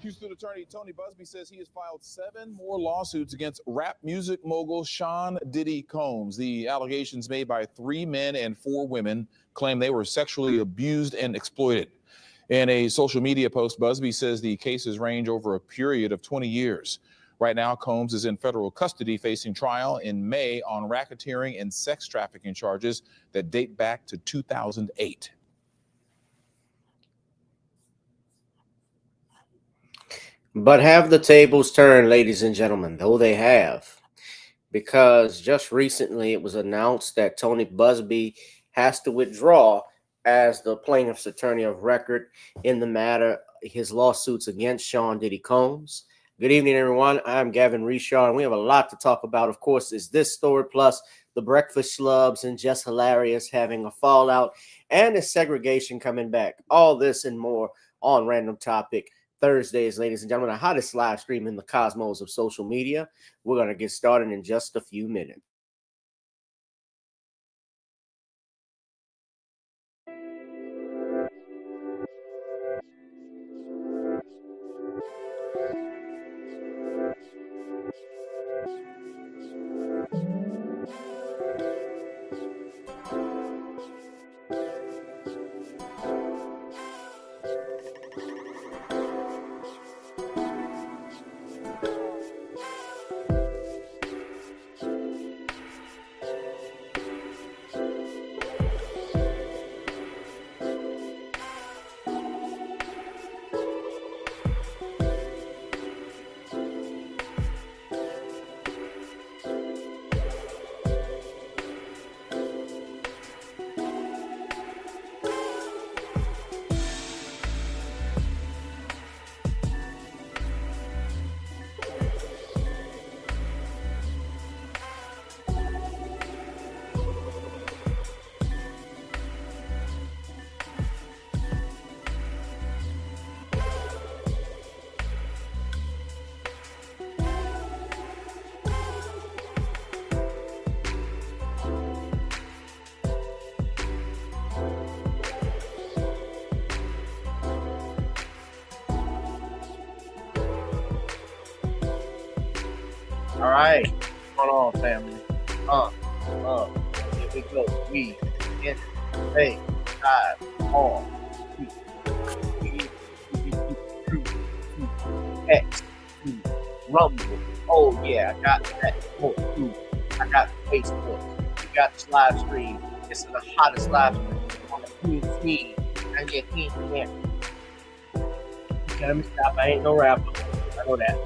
Houston attorney Tony Buzbee says he has filed 7 more lawsuits against rap music mogul Sean Diddy Combs. The allegations made by 3 men and 4 women claim they were sexually abused and exploited. In a social media post, Buzbee says the cases range over a period of 20 years. Right now, Combs is in federal custody facing trial in May on racketeering and sex trafficking charges that date back to 2008. But have the tables turned, ladies and gentlemen, though they have, because just recently it was announced that Tony Buzbee has to withdraw as the plaintiff's attorney of record in the matter, his lawsuits against Sean Diddy Combs. Good evening, everyone. I'm Gavin Reshaw, and we have a lot to talk about. Of course, is this story, plus the Breakfast Schlubs and Jess Hillarious having a fallout, and is segregation coming back. All this and more on Random Topic Thursdays, ladies and gentlemen, the hottest live stream in the cosmos of social media. We're going to get started in just a few minutes. All right, what's going on, family? Here we go. We in May 5 on X Rumble. Oh yeah, I got that. I got Facebook. We got this live stream. This is the hottest live stream on the Queen feed. And yeah, Queen can't. Okay, let me stop. I ain't no rapper. I know that.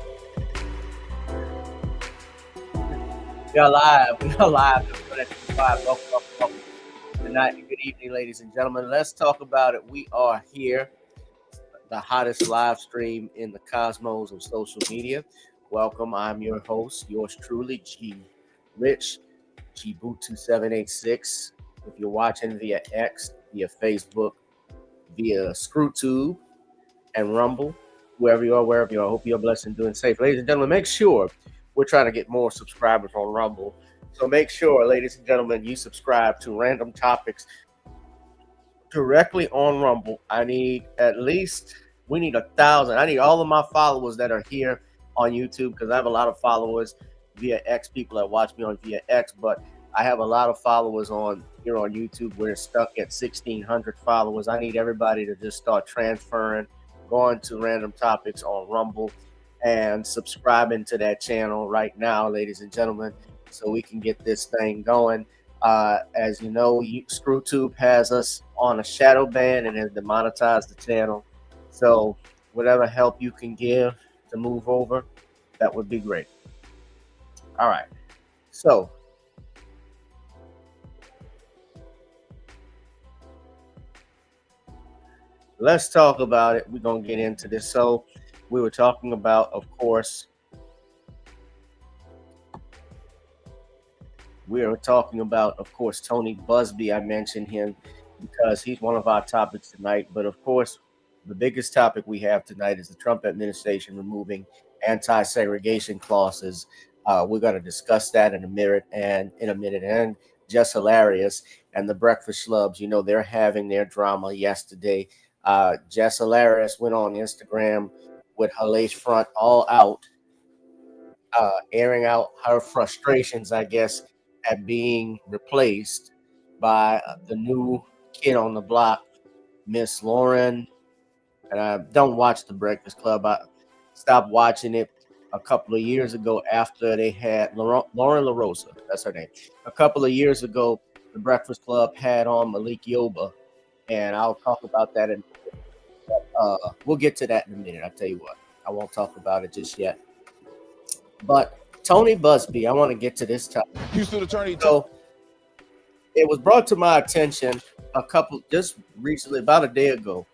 We are live. Welcome. Good night and good evening, ladies and gentlemen. Let's talk about it. We are here, the hottest live stream in the cosmos of social media. Welcome. I'm your host, yours truly, G Rich, Gboot2786. If you're watching via X, via Facebook, via ScrewTube and Rumble, wherever you are, I hope you're blessed and doing safe. Ladies and gentlemen, make sure we're trying to get more subscribers on Rumble. So make sure, ladies and gentlemen, you subscribe to Random Topics directly on Rumble. We need 1,000. I need all of my followers that are here on YouTube, because I have a lot of followers via X, people that watch me on via X, but I have a lot of followers here on YouTube. We're stuck at 1,600 followers. I need everybody to just start transferring, going to Random Topics on Rumble, and subscribing to that channel right now, ladies and gentlemen, so we can get this thing going. As you know, ScrewTube has us on a shadow ban and has demonetized the channel. So whatever help you can give to move over, that would be great. All right. So let's talk about it. We're going to get into this. So we were talking about, of course, Tony Buzbee. I mentioned him because he's one of our topics tonight. But of course, the biggest topic we have tonight is the Trump administration removing anti-segregation clauses. We're going to discuss that in a minute. And Jess Hillarious and the Breakfast Schlubs, they're having their drama yesterday. Jess Hillarious went on Instagram with her lace front all out, airing out her frustrations, I guess, at being replaced by the new kid on the block, Miss Lauren. And I don't watch The Breakfast Club. I stopped watching it a couple of years ago after they had Lauren LaRosa. That's her name. A couple of years ago, The Breakfast Club had on Malik Yoba, and I'll talk about that we'll get to that in a minute. I'll tell you what. I won't talk about it just yet. But Tony Buzbee, I want to get to this topic. Houston attorney. So it was brought to my attention just recently, about a day ago,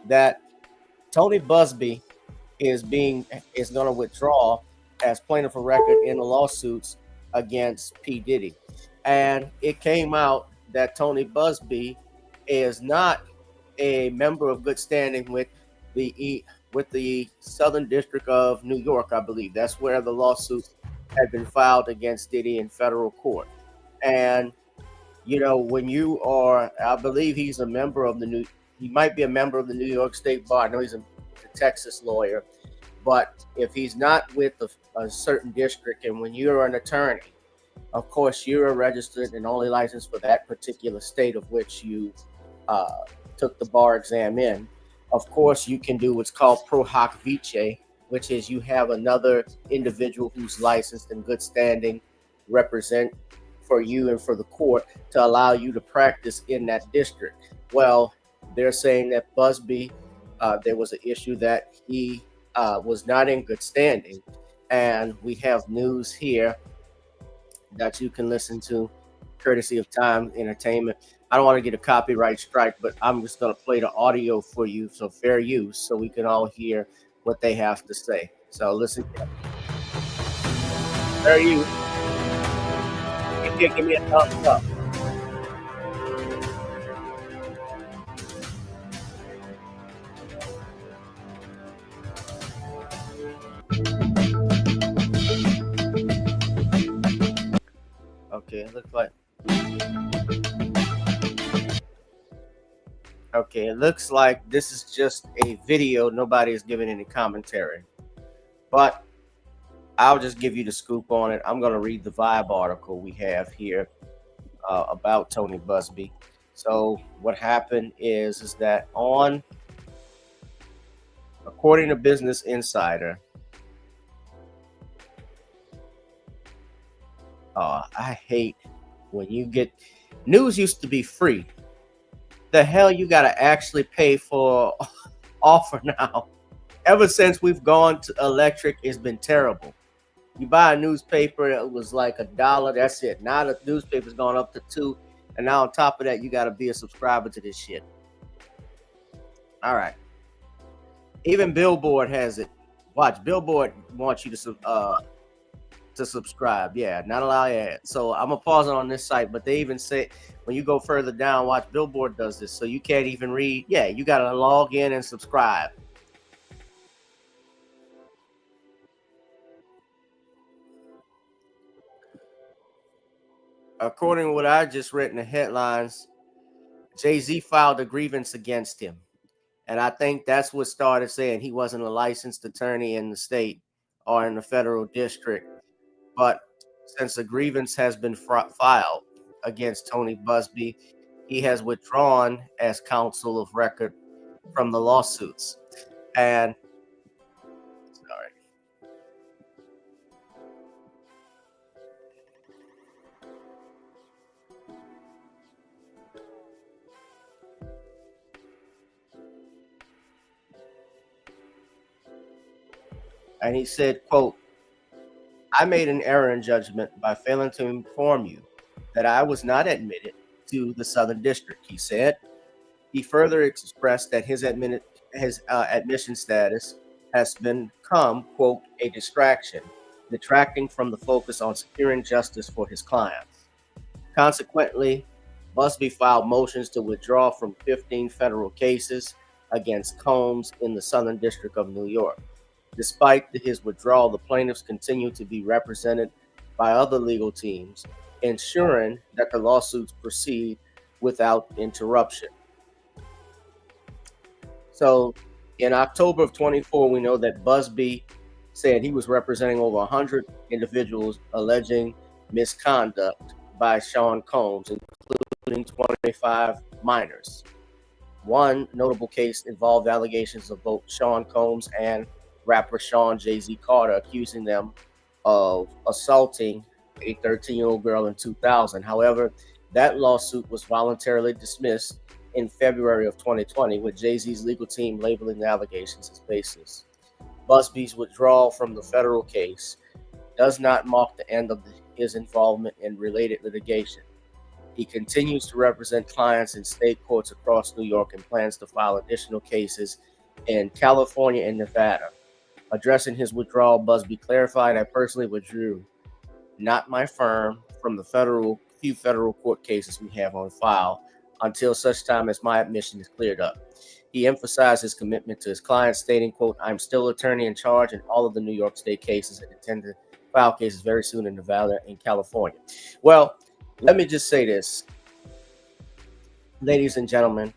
that Tony Buzbee is going to withdraw as plaintiff of record in the lawsuits against P. Diddy. And it came out that Tony Buzbee is not a member of good standing with the Southern District of New York, I believe. That's where the lawsuits had been filed against Diddy in federal court. And, when you are, I believe he's a member of he might be a member of the New York State Bar. I know he's a Texas lawyer. But if he's not with a certain district, and when you're an attorney, of course, you're registered and only licensed for that particular state of which you took the bar exam in. Of course, you can do what's called pro hoc vice, which is you have another individual who's licensed in good standing represent for you and for the court to allow you to practice in that district. Well, they're saying that Buzbee, there was an issue that he was not in good standing. And we have news here that you can listen to, courtesy of Time Entertainment. I don't want to get a copyright strike, but I'm just going to play the audio for you, so fair use, so we can all hear what they have to say. So listen. Fair use. You can give me a thumbs up. Okay, it looks like. Okay, it looks like this is just a video. Nobody is giving any commentary. But I'll just give you the scoop on it. I'm going to read the Vibe article we have here about Tony Buzbee. So what happened is that according to Business Insider, I hate when you get news used to be free. The hell you got to actually pay for offer now. Ever since we've gone to electric, it's been terrible. You buy a newspaper, it was like $1. That's it. Now the newspaper's gone up to $2. And now on top of that, you got to be a subscriber to this shit. All right. Even Billboard has it. Watch, Billboard wants you to subscribe. Yeah, not allow ads. So I'm gonna pause it on this site, but they even say when you go further down, watch, Billboard does this, so you can't even read. Yeah, you gotta log in and subscribe. According to what I just read in the headlines, Jay-Z filed a grievance against him, and I think that's what started saying he wasn't a licensed attorney in the state or in the federal district. But since a grievance has been filed against Tony Buzbee, he has withdrawn as counsel of record from the lawsuits. And he said, quote, "I made an error in judgment by failing to inform you that I was not admitted to the Southern District," he said. He further expressed that his admission status has become, quote, "a distraction, detracting from the focus on securing justice for his clients." Consequently, Buzbee filed motions to withdraw from 15 federal cases against Combs in the Southern District of New York. Despite his withdrawal, the plaintiffs continue to be represented by other legal teams, ensuring that the lawsuits proceed without interruption. So In October of 24, we know that Buzbee said he was representing over 100 individuals alleging misconduct by Sean Combs, including 25 minors. One notable case involved allegations of both Sean Combs and rapper Sean Jay-Z Carter, accusing them of assaulting a 13-year-old girl in 2000. However, that lawsuit was voluntarily dismissed in February of 2020, with Jay-Z's legal team labeling the allegations as baseless. Buzbee's withdrawal from the federal case does not mark the end of his involvement in related litigation. He continues to represent clients in state courts across New York and plans to file additional cases in California and Nevada. Addressing his withdrawal, Buzbee clarified, "I personally withdrew, not my firm, from the few federal court cases we have on file until such time as my admission is cleared up." He emphasized his commitment to his clients, stating, quote, "I'm still attorney in charge in all of the New York State cases and intend to file cases very soon in Nevada and California." Well, let me just say this, ladies and gentlemen.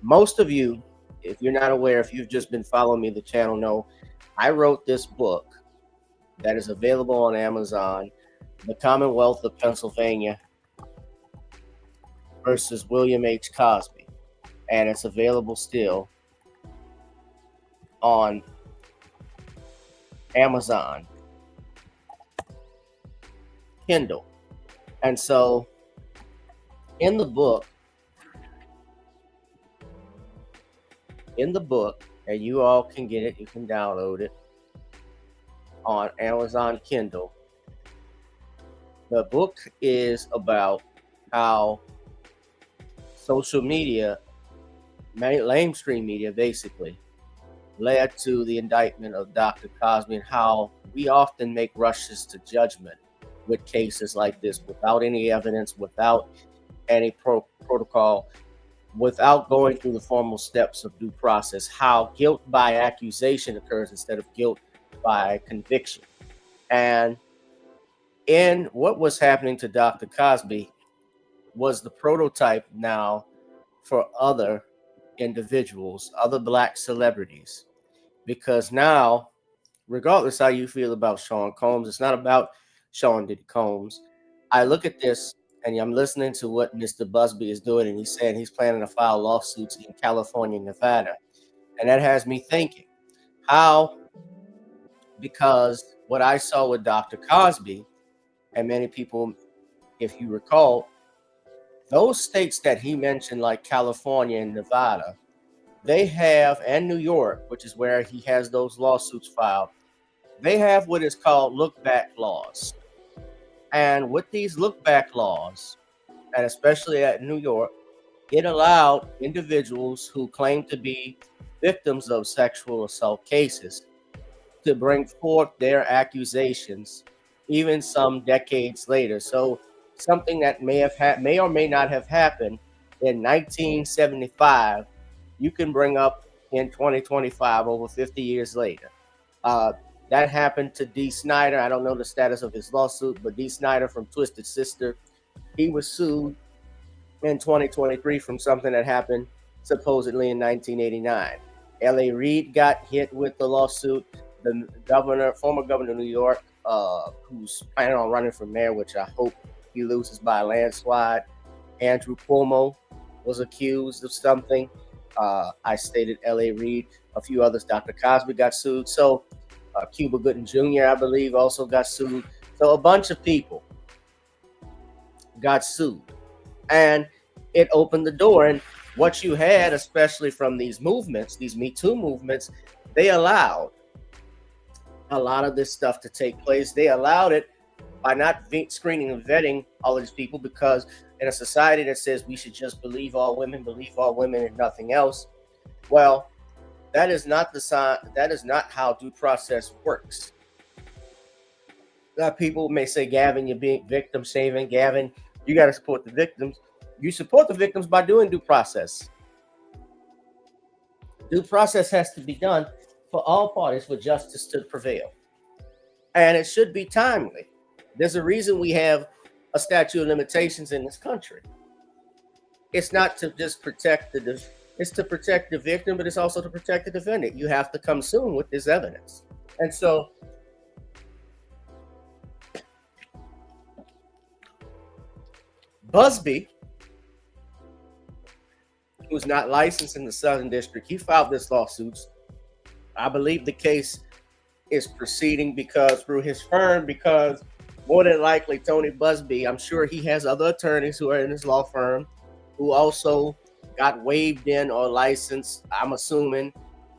Most of you, if you're not aware, if you've just been following me, the channel, know I wrote this book that is available on Amazon, The Commonwealth of Pennsylvania versus William H. Cosby. And it's available still on Amazon Kindle. And so in the book, and you all can get it, you can download it on Amazon Kindle. The book is about how social media, mainstream media basically, led to the indictment of Dr. Cosby, and how we often make rushes to judgment with cases like this without any evidence, without any protocol, without going through the formal steps of due process, how guilt by accusation occurs instead of guilt by conviction. And in what was happening to Dr. Cosby was the prototype now for other individuals, other Black celebrities, because now, regardless how you feel about Sean Combs, it's not about Sean Diddy Combs. I look at this and I'm listening to what Mr. Buzbee is doing, and he's saying he's planning to file lawsuits in California and Nevada. And that has me thinking, how, because what I saw with Dr. Cosby, and many people, if you recall, those states that he mentioned, like California and Nevada, they have, and New York, which is where he has those lawsuits filed, they have what is called look-back laws. And with these look-back laws, and especially at New York, it allowed individuals who claim to be victims of sexual assault cases to bring forth their accusations, even some decades later. So something that may or may not have happened in 1975, you can bring up in 2025, over 50 years later. That happened to Dee Snider. I don't know the status of his lawsuit, but Dee Snider from Twisted Sister, he was sued in 2023 from something that happened supposedly in 1989. L.A. Reid got hit with the lawsuit. The former governor of New York, who's planning on running for mayor, which I hope he loses by a landslide, Andrew Cuomo, was accused of something. I stated L.A. Reid. A few others. Dr. Cosby got sued. So Cuba Gooding Jr., I believe, also got sued. So a bunch of people got sued. And it opened the door. And what you had, especially from these movements, these Me Too movements, they allowed a lot of this stuff to take place. They allowed it by not screening and vetting all of these people, because in a society that says we should just believe all women and nothing else, well, that is not the sign. That is not how due process works. People may say, Gavin, you're being victim shaming. Gavin, you got to support the victims. You support the victims by doing due process. Due process has to be done for all parties for justice to prevail. And it should be timely. There's a reason we have a statute of limitations in this country. It's not to just protect It's to protect the victim, but it's also to protect the defendant. You have to come soon with this evidence. And so Buzbee, who's not licensed in the Southern District, he filed this lawsuit. I believe the case is proceeding because through his firm, because more than likely Tony Buzbee, I'm sure he has other attorneys who are in his law firm who also got waived in or licensed, I'm assuming,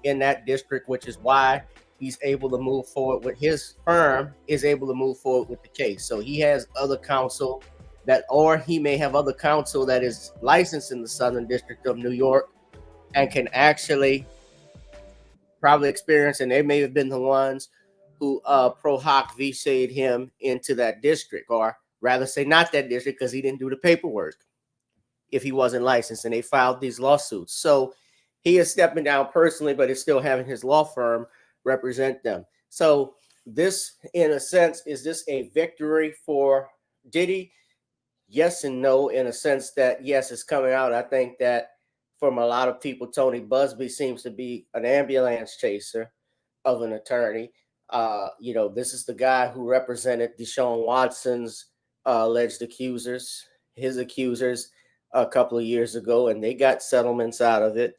in that district, which is why he's able to move forward with his firm is able to move forward with the case. So he has other counsel that, or he may have other counsel that is licensed in the Southern District of New York and can actually probably experience, and they may have been the ones who pro hoc vc'd him into that district, or rather say not that district because he didn't do the paperwork if he wasn't licensed, and they filed these lawsuits. So he is stepping down personally, but is still having his law firm represent them. So this, in a sense, is this a victory for Diddy? Yes and no, in a sense that, yes, it's coming out. I think that from a lot of people, Tony Buzbee seems to be an ambulance chaser of an attorney. This is the guy who represented Deshaun Watson's alleged accusers, his accusers, a couple of years ago, and they got settlements out of it.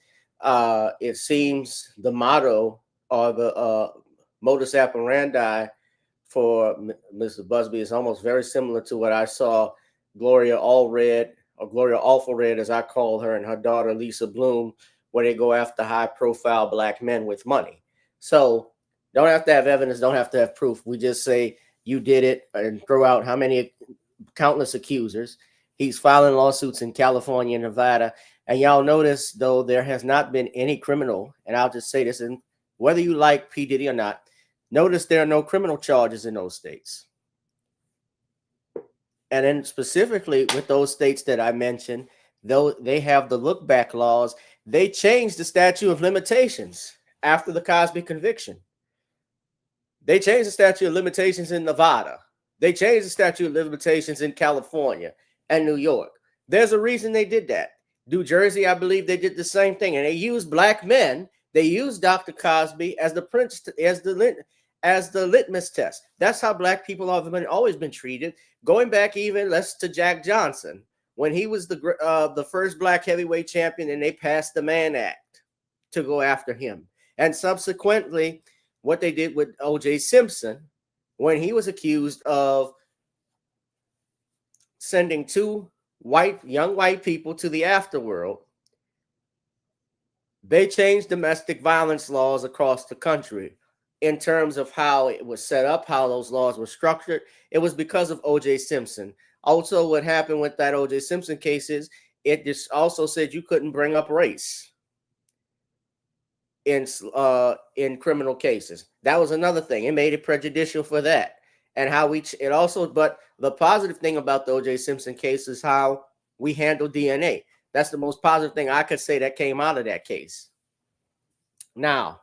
It seems the motto or the modus operandi for Mr. Buzbee is almost very similar to what I saw Gloria Allred, or Gloria Awful Red, as I call her, and her daughter Lisa Bloom, where they go after high-profile black men with money. So don't have to have evidence, don't have to have proof. We just say you did it and throw out how many countless accusers. He's filing lawsuits in California and Nevada. And y'all notice, though, there has not been any criminal, and I'll just say this, and whether you like P. Diddy or not, notice there are no criminal charges in those states. And then specifically with those states that I mentioned, though they have the look back laws, they changed the statute of limitations after the Cosby conviction. They changed the statute of limitations in Nevada. They changed the statute of limitations in California and New York. There's a reason they did that. New Jersey, I believe they did the same thing. And they used black men. They used Dr. Cosby as the litmus test. That's how black people have always been treated. Going back even less to Jack Johnson, when he was the first black heavyweight champion, and they passed the Mann Act to go after him. And subsequently, what they did with O.J. Simpson, when he was accused of sending two young white people to the afterworld, they changed domestic violence laws across the country in terms of how it was set up, how those laws were structured. It was because of O.J. Simpson. Also, what happened with that O.J. Simpson case is it just also said you couldn't bring up race in criminal cases. That was another thing. It made it prejudicial for that. And but the positive thing about the O.J. Simpson case is how we handle DNA. That's the most positive thing I could say that came out of that case. Now,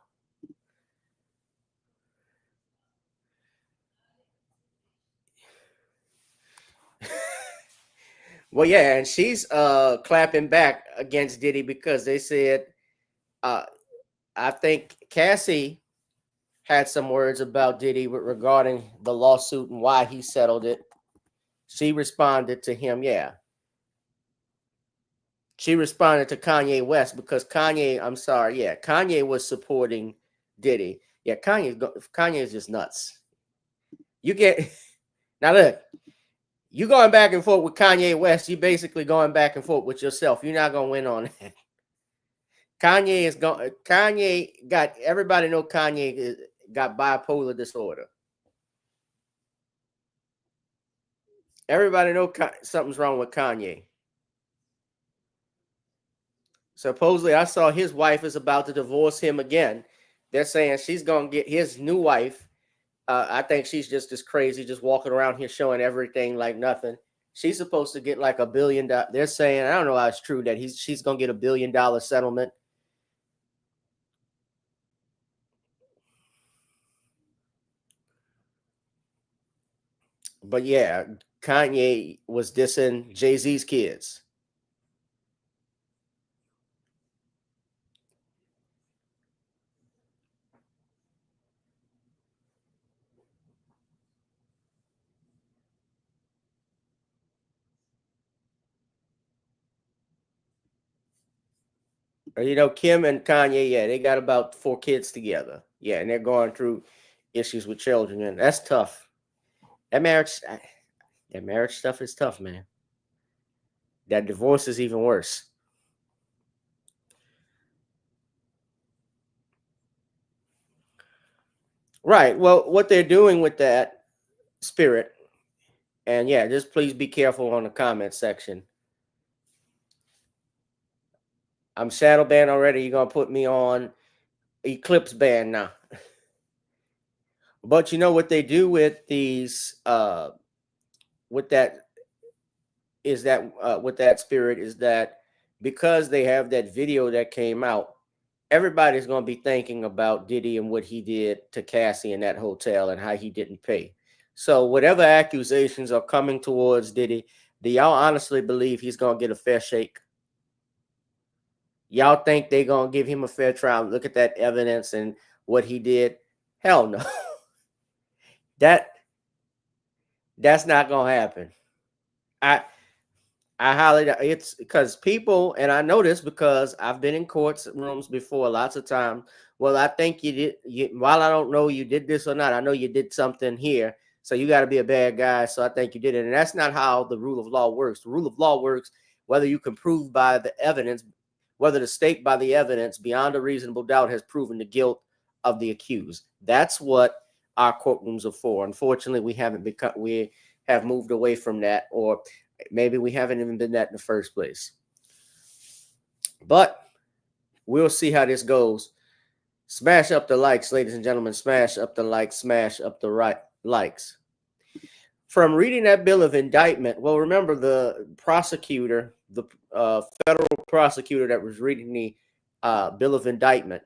well, yeah, and she's clapping back against Diddy because they said, I think Cassie had some words about Diddy regarding the lawsuit and why he settled it. She responded to him, yeah. She responded to Kanye West because Kanye was supporting Diddy. Yeah, Kanye is just nuts. You get now look, you going back and forth with Kanye West, you basically going back and forth with yourself. You're not gonna win on that. Kanye got everybody know Kanye got bipolar disorder. Everybody know something's wrong with Kanye. Supposedly, I saw his wife is about to divorce him again. They're saying she's gonna get his new wife. I think she's just as crazy, just walking around here showing everything like nothing. She's supposed to get like $1 billion. They're saying, I don't know how it's true that she's gonna get $1 billion settlement. But yeah, Kanye was dissing Jay-Z's kids. Kim and Kanye, yeah, they got about 4 kids together. Yeah, and they're going through issues with children, and that's tough. That marriage stuff is tough, man. That divorce is even worse. Right. Well, what they're doing with that spirit, and yeah, just please be careful on the comment section. I'm shadow banned already. You're gonna put me on eclipse ban now. But you know what they do with these with that is that with that spirit is that because they have that video that came out, everybody's going to be thinking about Diddy and what he did to Cassie in that hotel and how he didn't pay. So whatever accusations are coming towards Diddy, do y'all honestly believe he's going to get a fair shake? Y'all think they're going to give him a fair trial? Look at that evidence and what he did? Hell no. That's not going to happen. I highly, it's because people, and I know this because I've been in courts rooms before lots of times. Well, I think you did. While I don't know you did this or not, I know you did something here. So you got to be a bad guy. So I think you did it. And that's not how the rule of law works. The rule of law works whether you can prove by the evidence, whether the state by the evidence beyond a reasonable doubt has proven the guilt of the accused. That's what our courtrooms are for. Unfortunately, we have moved away from that, or maybe we haven't even been that in the first place. But we'll see how this goes. Smash up the likes, ladies and gentlemen. Smash up the likes. Smash up the likes. From reading that bill of indictment, well, remember the prosecutor, the federal prosecutor that was reading the bill of indictment,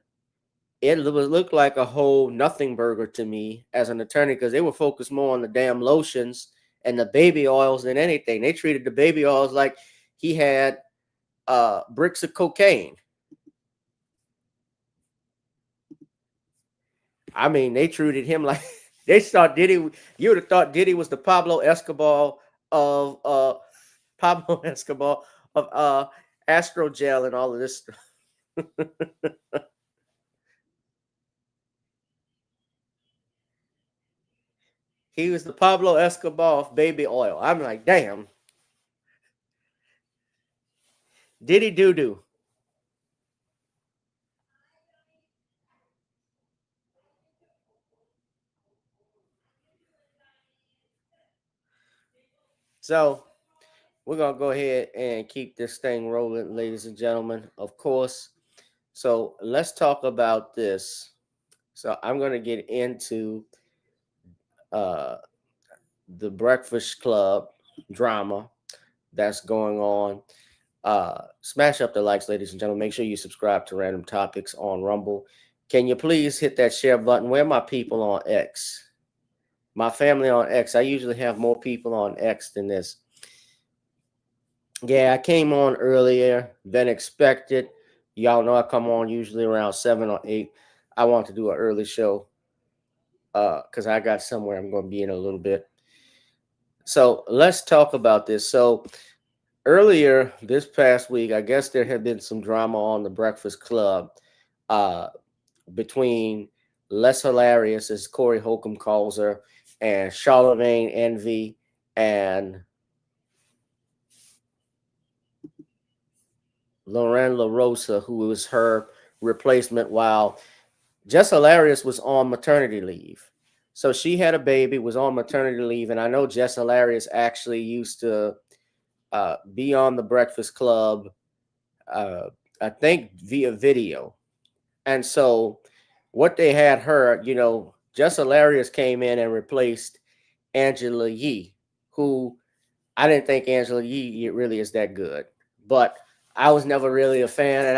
it looked like a whole nothing burger to me as an attorney because they were focused more on the damn lotions and the baby oils than anything. They treated the baby oils like he had bricks of cocaine. I mean, they treated him like they thought Diddy. You would have thought Diddy was the Pablo Escobar of Astrogel and all of this stuff. He was the Pablo Escobar of baby oil. I'm like, damn. Diddy doo-doo. So we're going to go ahead and keep this thing rolling, ladies and gentlemen, of course. So let's talk about this. So I'm going to get into the Breakfast Club drama that's going on. Smash up the likes, ladies and gentlemen. Make sure you subscribe to Random Topics on Rumble. Can you please hit that share button? Where are my people on X? My family on X. I usually have more people on X than this. Yeah, I came on earlier than expected. Y'all know I come on usually around 7 or 8. I want to do an early show because I got somewhere I'm going to be in a little bit. So let's talk about this. So earlier this past week, I guess there had been some drama on the Breakfast Club between Les Hilarious, as Corey Holcomb calls her, and Charlemagne Envy and Lauren LaRosa, who was her replacement while Jess Hillarious was on maternity leave. So she had a baby, was on maternity leave, and I know Jess Hillarious actually used to be on the Breakfast Club, I think via video. And so what they had her, Jess Hillarious came in and replaced Angela Yee, who I didn't think Angela Yee really is that good. But I was never really a fan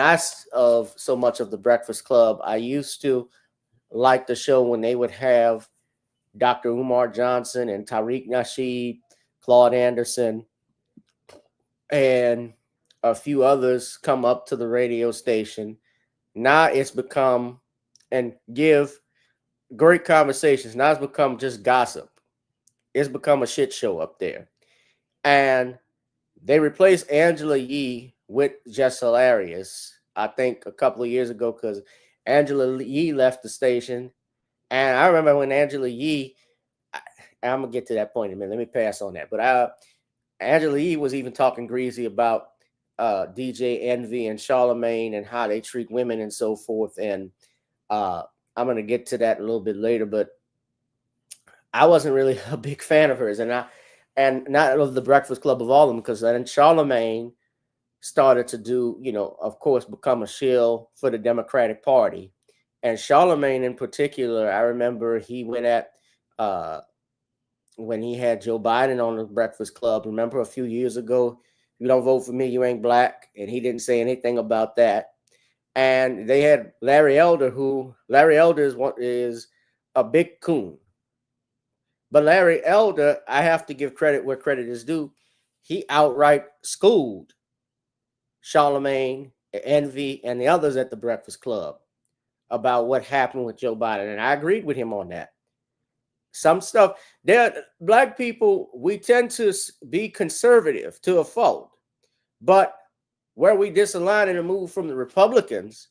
of so much of the Breakfast Club. I used to like the show when they would have Dr. Umar Johnson and Tariq Nasheed, Claude Anderson, and a few others come up to the radio station. Now it's become and give great conversations. Now it's become just gossip. It's become a shit show up there. And they replaced Angela Yee with Jess Hilarious. I think a couple of years ago, because Angela Yee left the station. And I remember when Angela Yee, I'm gonna get to that point in a minute. Let me pass on that. But Angela Yee was even talking greasy about DJ Envy and Charlemagne and how they treat women and so forth. And I'm gonna get to that a little bit later. But I wasn't really a big fan of hers, and not of the Breakfast Club of all of them, because then Charlemagne started to do, of course, become a shill for the Democratic Party. And Charlemagne in particular, I remember he went at when he had Joe Biden on the Breakfast Club. Remember a few years ago, if you don't vote for me, you ain't black. And he didn't say anything about that. And they had Larry Elder, is a big coon. But Larry Elder, I have to give credit where credit is due. He outright schooled Charlemagne, Envy, and the others at the Breakfast Club about what happened with Joe Biden. And I agreed with him on that. Some stuff, black people, we tend to be conservative to a fault. But where we disalign and move from the Republicans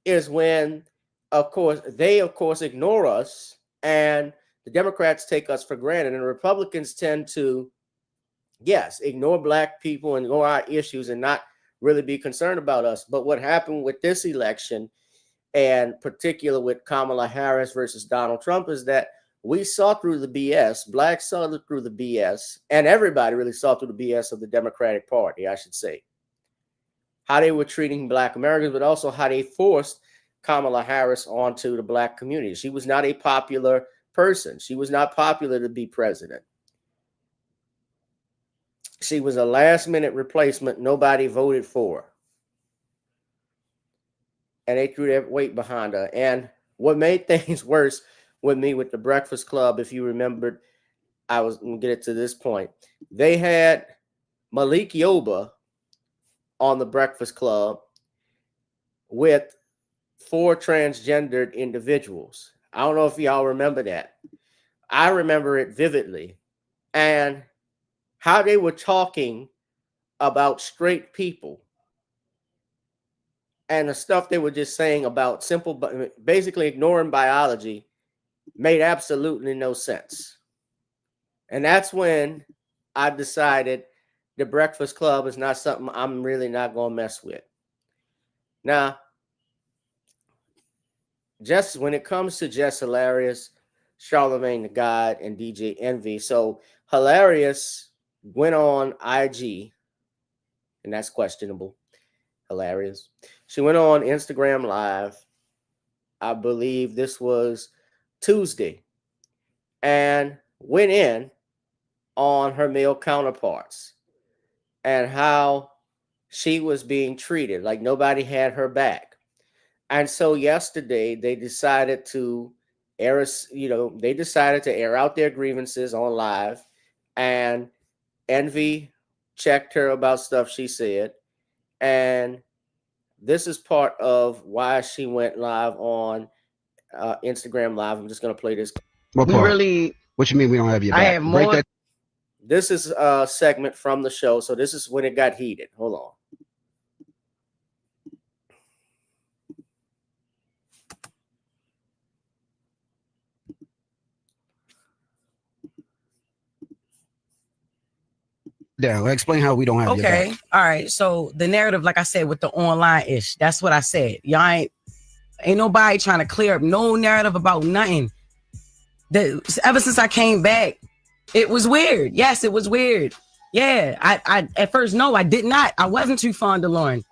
is when, of course, they ignore us, and the Democrats take us for granted, and the Republicans tend to, yes, ignore black people and ignore our issues and not really be concerned about us. But what happened with this election, and particular with Kamala Harris versus Donald Trump, is that we saw through the BS. Blacks saw through the BS, and everybody really saw through the BS of the Democratic Party, I should say. How they were treating Black Americans, but also how they forced Kamala Harris onto the Black community. She was not a popular person. She was not popular to be president. She was a last-minute replacement nobody voted for. And they threw their weight behind her. And what made things worse with me with the Breakfast Club, if you remembered, I was going to get it to this point. They had Malik Yoba on the Breakfast Club with 4 transgendered individuals. I don't know if y'all remember that. I remember it vividly. And how they were talking about straight people and the stuff they were just saying about basically ignoring biology made absolutely no sense. And that's when I decided the Breakfast Club is not something I'm really not going to mess with. Now, just when it comes to Jess Hillarious, Charlemagne the God, and DJ Envy, so Hillarious went on IG, and that's questionable. Hilarious. She went on Instagram Live. I believe this was Tuesday, and went in on her male counterparts and how she was being treated like nobody had her back. And so yesterday they decided to air out their grievances on live, and Envy checked her about stuff she said. And this is part of why she went live on Instagram Live. I'm just going to play this. What part? What you mean we don't have your back? I have more. Break that. This is a segment from the show. So this is when it got heated. Hold on. Yeah, explain how we don't have your back. Okay. All right. So the narrative, like I said, with the online ish, that's what I said. Y'all ain't nobody trying to clear up no narrative about nothing. Ever since I came back, it was weird. Yes, it was weird. Yeah. I at first, no, I did not. I wasn't too fond of Lauren.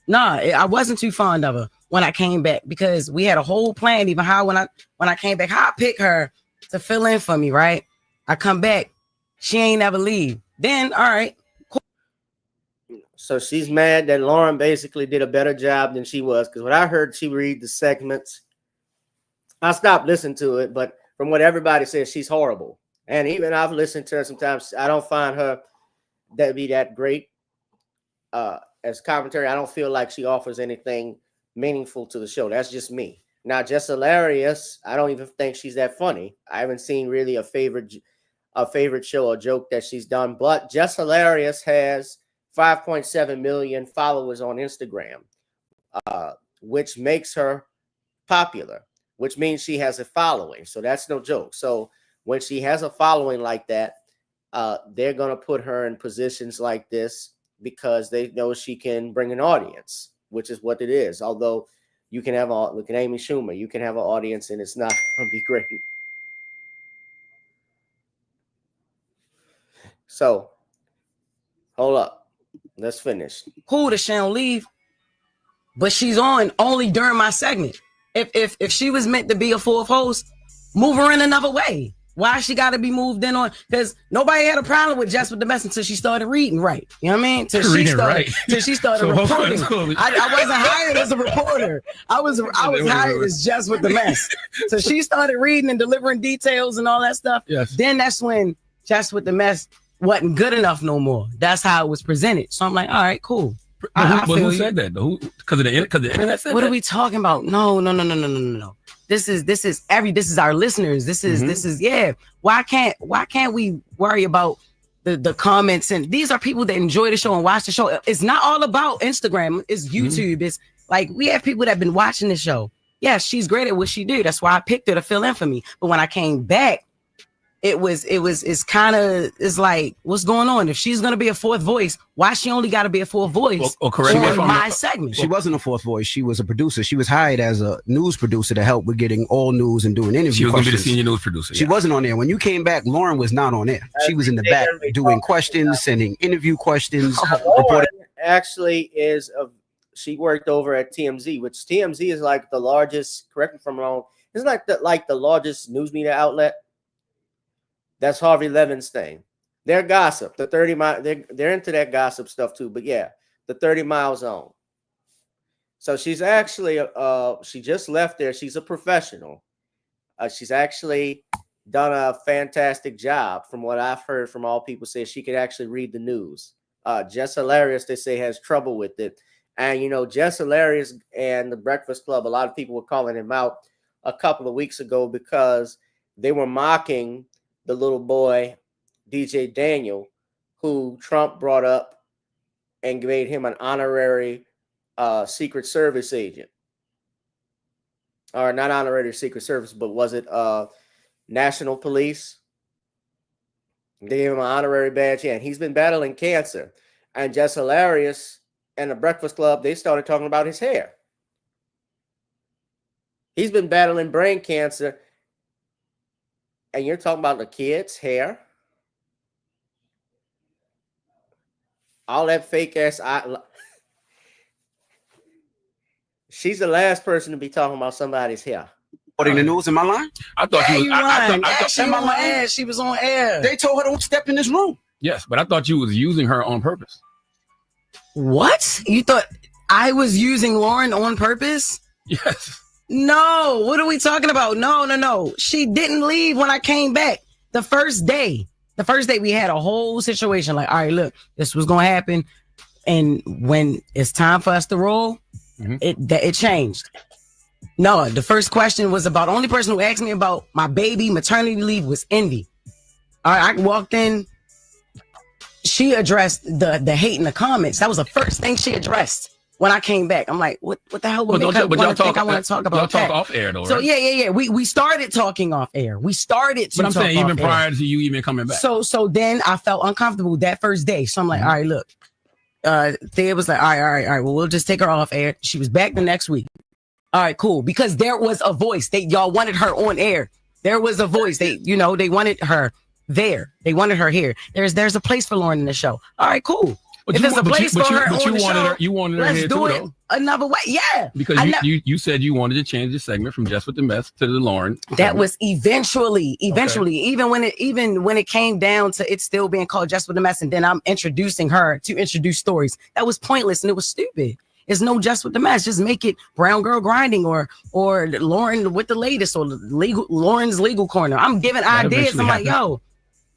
Nah, I wasn't too fond of her when I came back, because we had a whole plan, even how when I came back, how I pick her to fill in for me, right? I come back, she ain't never leave. Then, all right. Cool. So she's mad that Lauren basically did a better job than she was, because when I heard she read the segments, I stopped listening to it, but from what everybody says, she's horrible. And even I've listened to her sometimes, I don't find her to be that great as commentary. I don't feel like she offers anything meaningful to the show. That's just me. Now, Jess Hillarious, I don't even think she's that funny. I haven't seen really a favorite show or joke that she's done, but Jess Hillarious has 5.7 million followers on Instagram. which makes her popular, which means she has a following. So that's no joke. So when she has a following like that, they're going to put her in positions like this because they know she can bring an audience, which is what it is. Although you can have look at Amy Schumer, you can have an audience and it's not going to be great. So hold up, let's finish. Cool that she don't leave, but she's on only during my segment. If she was meant to be a fourth host, move her in another way. Why she got to be moved in on? Because nobody had a problem with Jess with the mess until she started reading right. You know what I mean? Till she started reporting. I wasn't hired as a reporter. I was hired as Jess with the mess. So she started reading and delivering details and all that stuff. Yes. Then that's when Jess with the mess wasn't good enough no more. That's how it was presented. So I'm like, all right, cool. But who said that though? Because the internet said what that? are we talking about? No. This is our listeners. This is yeah. Why can't we worry about the comments? And these are people that enjoy the show and watch the show. It's not all about Instagram. It's YouTube. It's like we have people that have been watching the show. Yeah, she's great at what she do. That's why I picked her to fill in for me. But when I came back, it's like, what's going on? If she's gonna be a fourth voice, why she only got to be a fourth voice? Well, correct me if I'm my wrong. segment. She wasn't a fourth voice. She was a producer. She was hired as a news producer to help with getting all news and doing interviews. She was going to be the senior news producer. She wasn't on there. When you came back, Lauren was not on there. She was in the back doing questions, sending interview questions. Lauren actually she worked over at TMZ, which TMZ is like the largest, correct me if I'm wrong, it's like the largest news media outlet. That's Harvey Levin's thing. They're gossip. The 30 mile, they're into that gossip stuff too. But yeah, the 30 mile zone. So she's actually she just left there. She's a professional. She's actually done a fantastic job from what I've heard from all people say. She could actually read the news. Jess Hillarious, they say, has trouble with it. And you know, Jess Hillarious and the Breakfast Club, a lot of people were calling him out a couple of weeks ago because they were mocking the little boy, DJ Daniel, who Trump brought up and made him an honorary Secret Service agent. Or not honorary Secret Service, but was it National Police? They gave him an honorary badge. Yeah, and he's been battling cancer. And Jess Hillarious and the Breakfast Club, they started talking about his hair. He's been battling brain cancer. And you're talking about the kid's hair? All that fake ass. She's the last person to be talking about somebody's hair. Putting the news in my line? I thought She was on air. They told her don't step in this room. Yes, but I thought you was using her on purpose. What? You thought I was using Lauren on purpose? Yes. No, what are we talking about? No. She didn't leave when I came back. The first day we had a whole situation like, all right, look, this was going to happen. And when it's time for us to roll, it changed. No, the first question was about, the only person who asked me about my baby maternity leave was Indy. All right, I walked in. She addressed the hate in the comments. That was the first thing she addressed. When I came back, I'm like, what the hell would make her want to think I want to talk about y'all that? talk off air though, right? So yeah. We started talking off air. We started to But I'm talk saying even off prior air. to you even coming back. So then I felt uncomfortable that first day. So I'm like, all right, look. Thea was like, all right. Well, we'll just take her off air. She was back the next week. All right, cool. Because there was a voice. Y'all wanted her on air. There was a voice. They wanted her there. They wanted her here. There's a place for Lauren in the show. All right, cool. If there's a place for her on the show, you wanted her let's here do too, it though. Another way. Yeah. Because you said you wanted to change the segment from Jess with the Mess to the Lauren. That was eventually, even when it came down to it still being called Jess with the Mess, and then I'm introducing her to introduce stories. That was pointless and it was stupid. It's no Jess with the Mess. Just make it Brown Girl Grinding or Lauren with the latest or Lauren's Legal Corner. I'm giving ideas. I'm like, yo.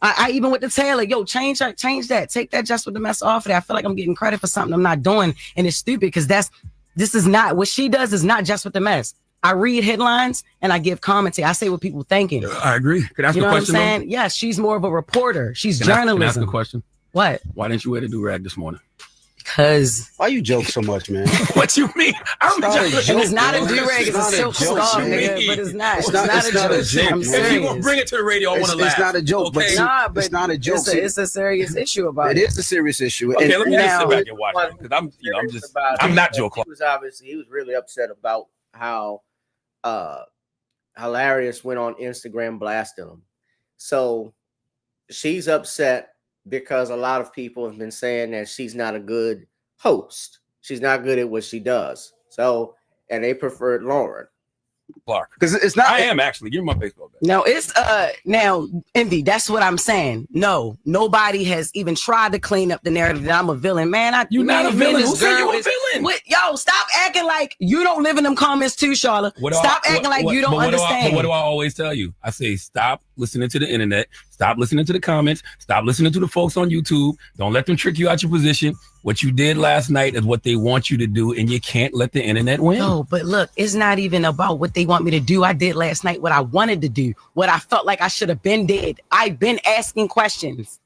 I even with the Taylor, change that, take that Jess with the Mess off of that. I feel like I'm getting credit for something I'm not doing, and it's stupid because this is not what she does. Is not Jess with the Mess. I read headlines and I give commentary. I say what people thinking. I agree. Could I ask you know a question? What I'm saying? Yeah, she's more of a reporter. She's journalism. Can I ask a question? What? Why didn't you wear the do-rag this morning? Cause Why you joke so much, man? What you mean? I'm not a just- joke, it's not a man. do-rag, it's a not a silk joke, scarf, man. nigga. But it's not. It's not a joke. I'm man. If you serious. gonna bring it to the radio, I want to laugh. It's not a joke, but Okay? Nah, but it's not a joke. It's a serious issue about It is a serious issue. Okay, And let me just sit now- back and watch it because I'm not Joe Clark. He was really upset about how Hilarious went on Instagram blasting him. So she's upset because a lot of people have been saying that she's not a good host. She's not good at what she does. So, and they preferred Lauren. Clark. because it's not. I am actually. Give me my baseball bat. No, it's now Envy. That's what I'm saying. No, nobody has even tried to clean up the narrative that I'm a villain, man. You're not a villain. Who said you a villain? Yo, stop acting like you don't live in them comments too, Charlotte. Stop acting like you don't understand. What do I always tell you? I say stop listening to the internet. Stop listening to the comments. Stop listening to the folks on YouTube. Don't let them trick you out your position. What you did last night is what they want you to do, and you can't let the internet win. No, but look, it's not even about what they want me to do. I did last night what I wanted to do, what I felt like I should have been did. I've been asking questions.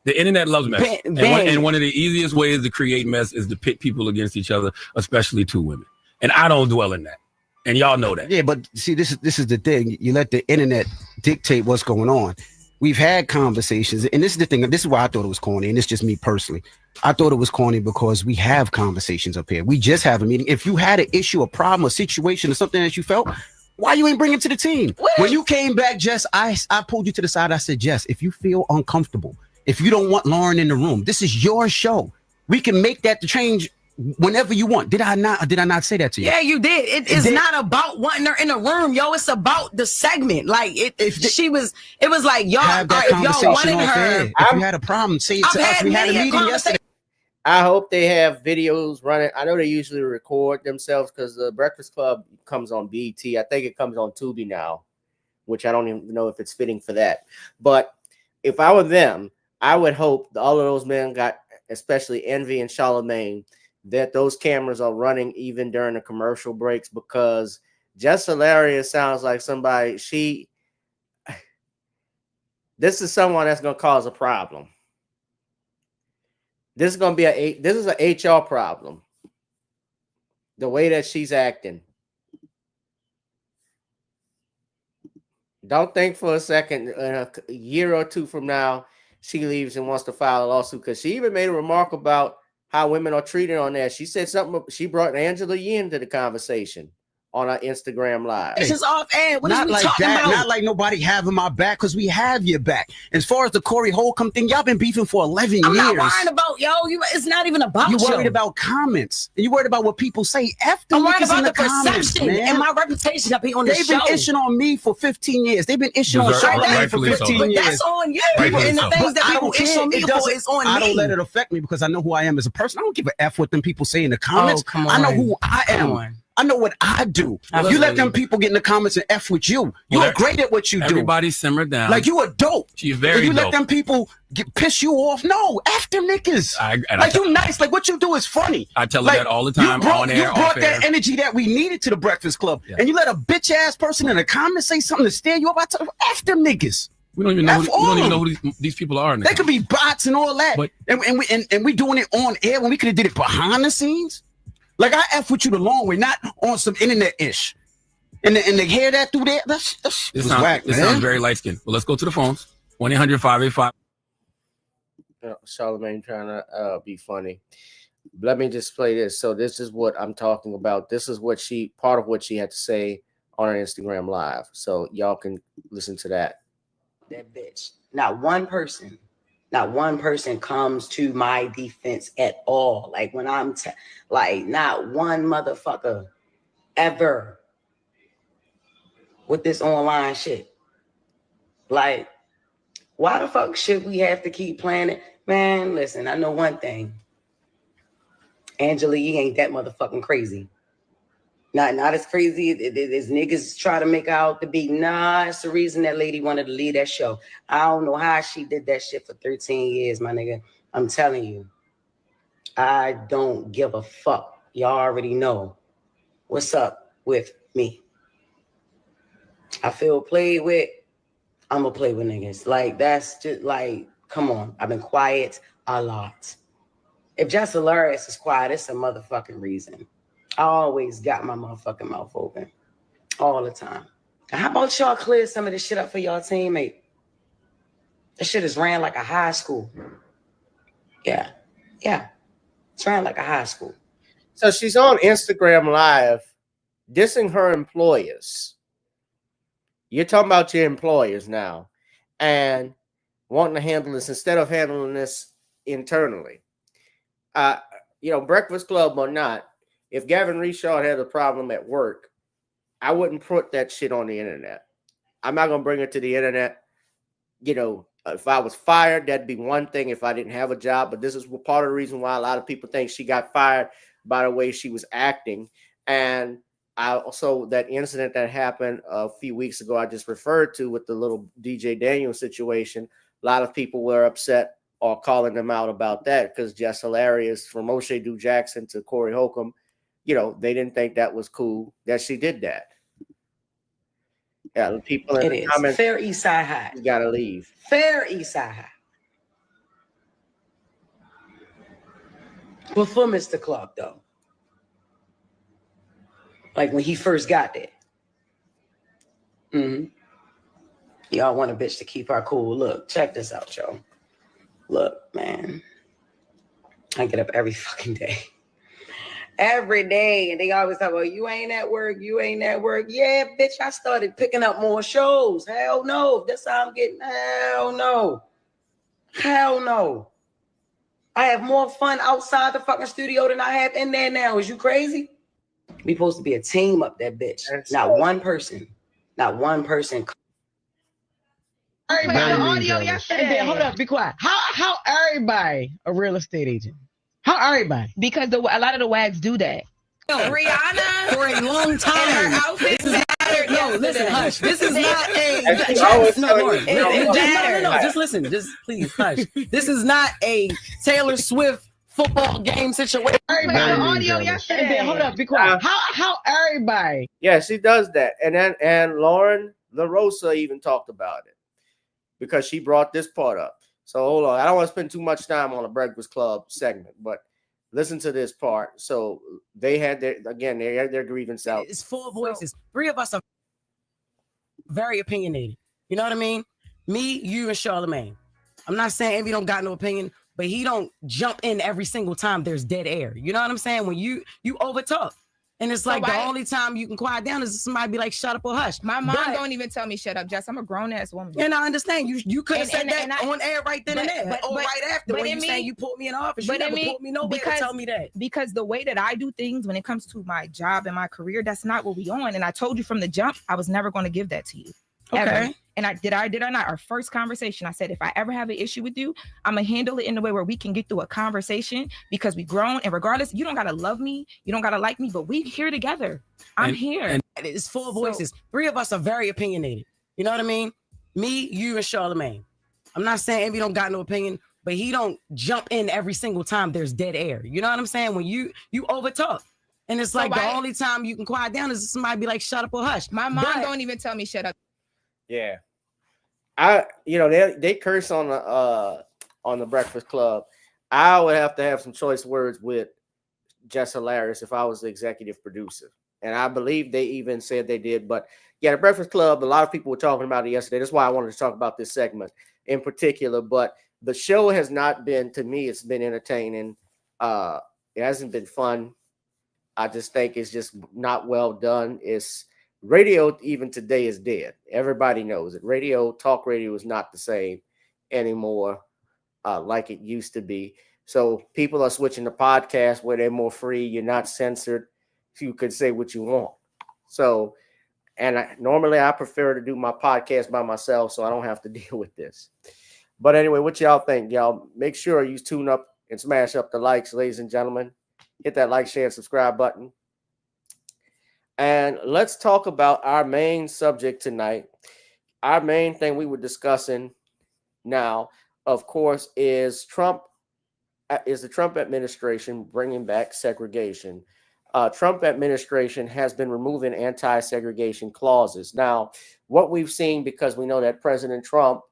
The internet loves mess. And one of the easiest ways to create mess is to pit people against each other, especially two women. And I don't dwell in that. And y'all know that. Yeah, but see, this is the thing. You let the internet dictate what's going on. We've had conversations, and this is the thing. This is why I thought it was corny, and it's just me personally. I thought it was corny because we have conversations up here. We just have a meeting. If you had an issue, a problem, a situation, or something that you felt, why you ain't bring it to the team? When you came back, Jess, I pulled you to the side. I said, Jess, if you feel uncomfortable, if you don't want Lauren in the room, this is your show. We can make that change whenever you want. Did I not say that to you? Yeah, you did. It is not about wanting her in the room, yo. It's about the segment. Like it was like y'all. Have that if y'all wanted conversation her, if you had a problem, say it to us. We had a meeting yesterday. I hope they have videos running. I know they usually record themselves because the Breakfast Club comes on BT. I think it comes on Tubi now, which I don't even know if it's fitting for that. But if I were them, I would hope all of those men got, especially Envy and Charlemagne, that those cameras are running even during the commercial breaks, because Jess Hillarious sounds like somebody, this is someone that's going to cause a problem. This is going to be this is an HR problem. The way that she's acting. Don't think for a second, in a year or two from now, she leaves and wants to file a lawsuit, because she even made a remark about how women are treated on there. She said something. She brought Angela Yee into the conversation on our Instagram Live. it's just off air. What Not is we like talking that. about? Not like nobody having my back, because we have your back. As far as the Corey Holcomb thing, y'all been beefing for 11 years. I'm not worried about it's not even about you worried you. about comments, and you worried about what people say. After I'm worried about in the comments, perception man. and my reputation up here on the They've show. been ishing on me for 15 years. They've been ishing on Charlamagne for 15 but years. that's on you. Rightfully And the so. things that I people don't ish care. on me It for doesn't- is on me. I don't let it affect me because I know who I am as a person. I don't give a F what them people say in the comments. come I know on. who I am. Come on. I know what I do. I You let believe them it. people get in the comments and F with you. Well, You're great at what you do. Everybody simmer down. Like, you are dope. She's very If you let dope. them people piss you off, no, F them niggas. You nice. Like, what you do is funny. I tell her Like, that all the time, on air, you brought off that air. energy that we needed to the Breakfast Club. Yeah. And you let a bitch ass person in the comments say something to stare you up. I tell you, F them niggas. We don't even know. F We don't even all know who these people are. They could be bots and all that. But- and we doing it on air when we could have did it behind the scenes. Like, I F with you the long way, not on some internet ish. And to hear that through there, that's This whack, sounds man. very light skinned. Well, let's go to the phones. 1-800-585. Charlamagne trying to be funny. Let me just play this. So this is what I'm talking about. This is what part of what she had to say on her Instagram Live. So y'all can listen to that. That bitch. Not one person comes to my defense at all. Like, when I'm like, not one motherfucker ever with this online shit. Like, why the fuck should we have to keep playing it? Man, listen, I know one thing. Angela Yee ain't that motherfucking crazy. Not as crazy as niggas try to make out to be. Nah, it's the reason that lady wanted to leave that show. I don't know how she did that shit for 13 years, my nigga. I'm telling you. I don't give a fuck. Y'all already know what's up with me. I feel played with. I'm gonna play with niggas. Like, that's just like, come on. I've been quiet a lot. If Jess Hillarious is quiet, it's a motherfucking reason. I always got my motherfucking mouth open. All the time. How about y'all clear some of this shit up for y'all teammate? This shit is ran like a high school. Yeah. It's ran like a high school. So she's on Instagram Live dissing her employers. You're talking about your employers now and wanting to handle this instead of handling this internally. Breakfast Club or not, if Gavin Reshaw had a problem at work, I wouldn't put that shit on the internet. I'm not going to bring it to the internet. If I was fired, that'd be one thing if I didn't have a job. But this is part of the reason why a lot of people think she got fired by the way she was acting. And also that incident that happened a few weeks ago, I just referred to with the little DJ Daniel situation. A lot of people were upset or calling them out about that because Jess Hillarious, from Moshe Du Jackson to Corey Holcomb, they didn't think that was cool that she did that. Yeah, the people in the comments. Fair East Side High. You gotta leave. Fair East Side High. Before Mr. Clark, though. Like when he first got there. Y'all want a bitch to keep her cool. Look, check this out, y'all. Look, man. I get up every fucking day. Every day. And they always talk about, you ain't at work. Yeah, bitch, I started picking up more shows. Hell no. That's how I'm getting. Hell no. I have more fun outside the fucking studio than I have in there now. Is you crazy? We supposed to be a team up that bitch. Not one person. Everybody, the audio yesterday. Hold up, be quiet. How everybody a real estate agent? How everybody? Because a lot of the wags do that. Rihanna for a long time. Her outfit mattered. No, listen, hush. This is not a. No. Just listen. Just please hush. This is not a Taylor Swift football game situation. Everybody, the audio yesterday. Hold up, be quiet. How everybody? Yeah, she does that, and Lauren LaRosa even talked about it because she brought this part up. So hold on. I don't want to spend too much time on the Breakfast Club segment, but listen to this part. So they had their grievance out. It's four voices. Three of us are very opinionated. You know what I mean? Me, you, and Charlamagne. I'm not saying Envy don't got no opinion, but he don't jump in every single time there's dead air. You know what I'm saying? When you overtalk. And it's like the only time you can quiet down is somebody be like, shut up or hush. My mom don't even tell me shut up, Jess. I'm a grown-ass woman. And I understand. You could have said that on air right then and there. Or right after when you saying you put me in office. You never put me nowhere to tell me that. Because the way that I do things when it comes to my job and my career, that's not what we on. And I told you from the jump, I was never going to give that to you. Okay. Ever. And I did I not? Our first conversation, I said, if I ever have an issue with you, I'm going to handle it in a way where we can get through a conversation because we grown. And regardless, you don't got to love me. You don't got to like me, but we here together. I'm here. And it's four voices. Three of us are very opinionated. You know what I mean? Me, you, and Charlamagne. I'm not saying Envy don't got no opinion, but he don't jump in every single time there's dead air. You know what I'm saying? When you overtalk. And it's like the only time you can quiet down is somebody be like, shut up or hush. My mom don't even tell me shut up. Yeah. They curse on the Breakfast Club. I would have to have some choice words with Jess Hillarious if I was the executive producer. And I believe they even said they did. But yeah, the Breakfast Club, a lot of people were talking about it yesterday. That's why I wanted to talk about this segment in particular. But the show has not been, to me, it's been entertaining. It hasn't been fun. I just think it's just not well done. It's radio even today is dead. Everybody knows it. Talk radio is not the same anymore like it used to be. So people are switching to podcasts where they're more free. You're not censored. You could say what you want. So, normally I prefer to do my podcast by myself so I don't have to deal with this. But anyway, what y'all think? Y'all make sure you tune up and smash up the likes, ladies and gentlemen. Hit that like, share, and subscribe button. And let's talk about our main subject tonight. Our main thing we were discussing now, of course, is the Trump administration bringing back segregation. Trump administration has been removing anti-segregation clauses. Now, what we've seen, because we know that President Trump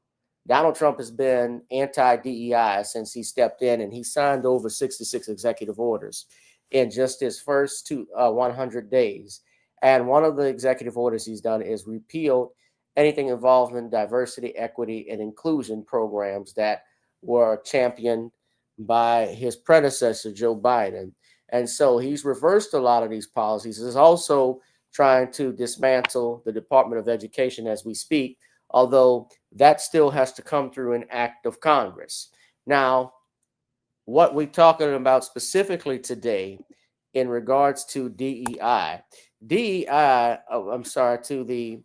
Donald Trump has been anti-DEI since he stepped in, and he signed over 66 executive orders in just his first 100 days. And one of the executive orders he's done is repealed anything involving diversity, equity, and inclusion programs that were championed by his predecessor, Joe Biden. And so he's reversed a lot of these policies. He's also trying to dismantle the Department of Education as we speak, although that still has to come through an act of Congress. Now, what we're talking about specifically today in regards to DEI, to the